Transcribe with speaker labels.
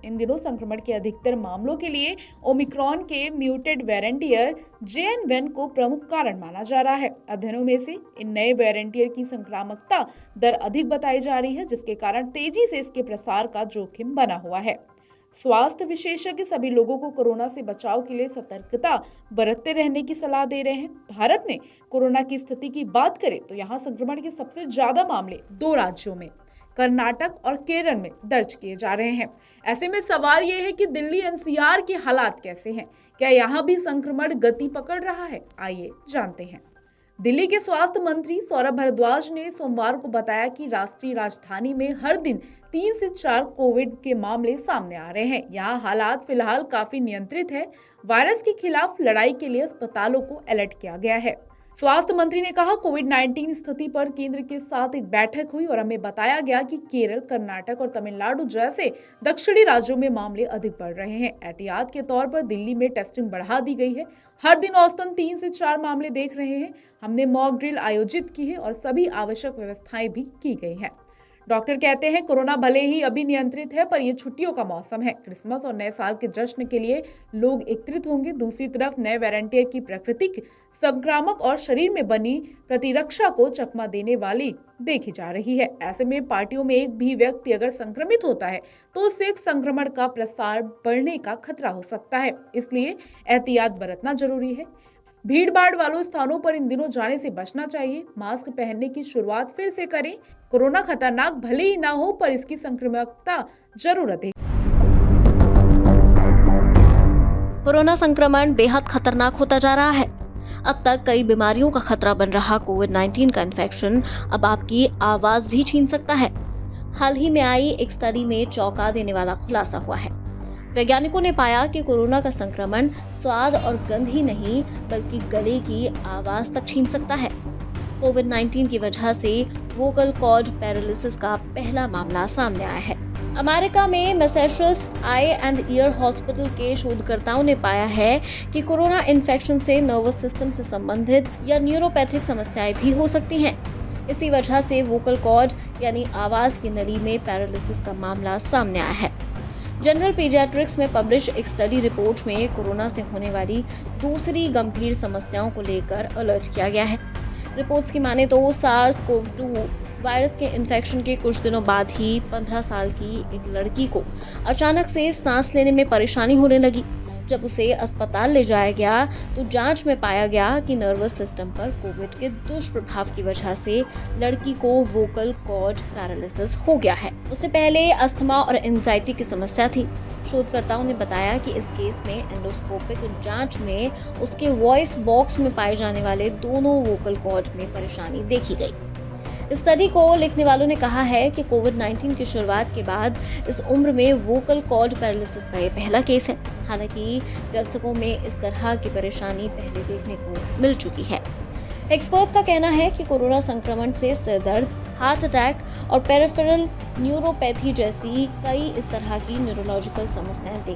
Speaker 1: इन दिनों संक्रमण के अधिकतर मामलों के लिए ओमिक्रॉन के म्यूटेड वेरिएंट JN1 को प्रमुख कारण माना जा रहा है। अध्ययनों में से इन नए वेरिएंट की संक्रामकता दर अधिक बताई जा रही है, जिसके कारण तेजी से इसके प्रसार का जोखिम बना हुआ है। स्वास्थ्य विशेषज्ञ सभी लोगों को कोरोना से बचाव के लिए सतर्कता बरतते रहने की सलाह दे रहे हैं। भारत में कोरोना की स्थिति की बात करें तो यहाँ संक्रमण के सबसे ज्यादा मामले 2 राज्यों में, कर्नाटक और केरल में दर्ज किए जा रहे हैं। ऐसे में सवाल यह है कि दिल्ली NCR के हालात कैसे हैं? क्या यहाँ भी संक्रमण गति पकड़ रहा है? आइए जानते हैं। दिल्ली के स्वास्थ्य मंत्री सौरभ भारद्वाज ने सोमवार को बताया कि राष्ट्रीय राजधानी में हर दिन 3 से 4 कोविड के मामले सामने आ रहे हैं। यहाँ हालात फिलहाल काफी नियंत्रित है। वायरस के खिलाफ लड़ाई के लिए अस्पतालों को अलर्ट किया गया है। स्वास्थ्य मंत्री ने कहा, कोविड-19 स्थिति पर केंद्र के साथ एक बैठक हुई और हमें बताया गया कि केरल, कर्नाटक और तमिलनाडु जैसे दक्षिणी राज्यों में मामले अधिक बढ़ रहे हैं। एहतियात के तौर पर दिल्ली में टेस्टिंग बढ़ा दी गई है। हर दिन औसतन 3 से 4 मामले देख रहे हैं। हमने मॉक ड्रिल आयोजित की है और सभी आवश्यक व्यवस्थाएं भी की गई हैं। डॉक्टर कहते हैं, कोरोना भले ही अभी नियंत्रित है, पर ये छुट्टियों का मौसम है। क्रिसमस और नए साल के जश्न के लिए लोग एकत्रित होंगे। दूसरी तरफ नए वेरिएंट की प्राकृतिक संक्रामक और शरीर में बनी प्रतिरक्षा को चकमा देने वाली देखी जा रही है। ऐसे में पार्टियों में एक भी व्यक्ति अगर संक्रमित होता है तो उससे संक्रमण का प्रसार बढ़ने का खतरा हो सकता है। इसलिए एहतियात बरतना जरूरी है। भीड़ भाड़ वालों स्थानों पर इन दिनों जाने से बचना चाहिए। मास्क पहनने की शुरुआत फिर से करें। कोरोना खतरनाक भले ही ना हो, पर इसकी संक्रामकता जरूर अधिक।
Speaker 2: कोरोना संक्रमण बेहद खतरनाक होता जा रहा है। अब तक कई बीमारियों का खतरा बन रहा कोविड-19 का इन्फेक्शन अब आपकी आवाज भी छीन सकता है। हाल ही में आई एक स्टडी में चौंका देने वाला खुलासा हुआ है। वैज्ञानिकों ने पाया कि कोरोना का संक्रमण स्वाद और गंध ही नहीं, बल्कि गले की आवाज तक छीन सकता है। कोविड-19 की वजह से वोकल कॉर्ड पैरालिसिस का पहला मामला सामने आया है। अमेरिका में Massachusetts I and year hospital के शोधकर्ताओं ने पाया है कि कोरोना इन्फेक्शन से नर्वस सिस्टम से संबंधित या न्यूरोपैथिक समस्याएं भी हो सकती हैं। इसी वजह से वोकल कॉर्ड यानी आवाज की नली में पैरालिसिस का मामला सामने आया है। जनरल पीडियाट्रिक्स में पब्लिश एक स्टडी रिपोर्ट में कोरोना से होने वाली दूसरी गंभीर समस्याओं को लेकर अलर्ट किया गया है। रिपोर्ट्स की माने तो SARS-CoV-2 वायरस के इन्फेक्शन के कुछ दिनों बाद ही 15 साल की एक लड़की को अचानक से सांस लेने में परेशानी होने लगी। जब उसे अस्पताल ले जाया गया तो जांच में पाया गया कि नर्वस सिस्टम पर कोविड के दुष्प्रभाव की वजह से लड़की को वोकल कॉर्ड पैरालिसिस हो गया है। उससे पहले अस्थमा और एंजाइटी की समस्या थी। शोधकर्ताओं ने बताया कि इस केस में एंडोस्कोपिक जांच में उसके वॉइस बॉक्स में पाए जाने वाले दोनों वोकल कॉर्ड में परेशानी देखी गई। इस स्टडी को लिखने वालों ने कहा है कि कोविड-19 की शुरुआत के बाद इस उम्र में वोकल कॉर्ड पैरालिसिस का ये पहला केस है। हालांकि वयस्कों में इस तरह की परेशानी पहले देखने को मिल चुकी है। एक्सपर्ट्स का कहना है कि कोरोना संक्रमण से सिर दर्द, हार्ट अटैक और पेरिफेरल न्यूरोपैथी जैसी कई इस तरह की न्यूरोलॉजिकल समस्याएं